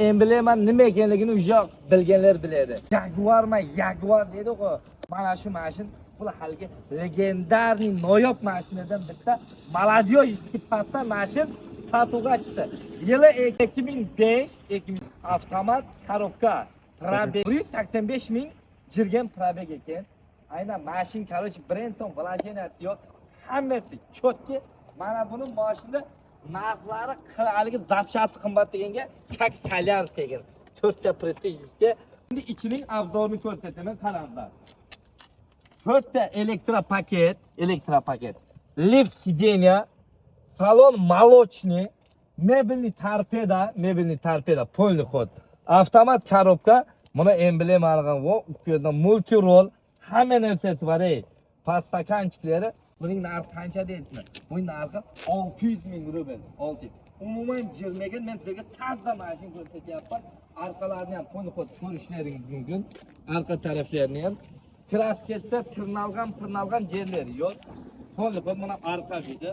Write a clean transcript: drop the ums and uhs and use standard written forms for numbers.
emblema nima ekanligini уже bilganlar biladi. Jaguar deydi-ku. Mana shu mashin bu halgi legendarniy noyob mashinadan bitta молодежный patta mashin sotuvga chiqdi. Yili 2005, avtomat korobka, probeg 185 ming jirgan probeg ekan. Aynan mashin, короче, Branson vложенияsi yo'q. Hammasi chotki. Mana buni mashina narxlari haligi zapchasi qimmat deganga как Solярsk ekan. 4 ta prestijga. Endi ichining obzorini ko'rsataman, qaranglar. 4 ta elektropaket, lift сиденья, salon молочный, мебельный торпеда, полный ход, avtomat korobka, buni emblema olgan va ukazdan multirol, hamma narsasi bor ey. Pastakanchiklari, buning narxi qancha deysizlar? Buning narxi 600 ming rubl. 600. Umuman jirmagan, men sizga tazza mashin ko'rsatyapman. Arqalarini ham polni xod ko'rishlaringiz mumkin. Arqa taraflarini ham kraskasida tirnalgan yerlari yo'q. Polni xod mana arqa vidi.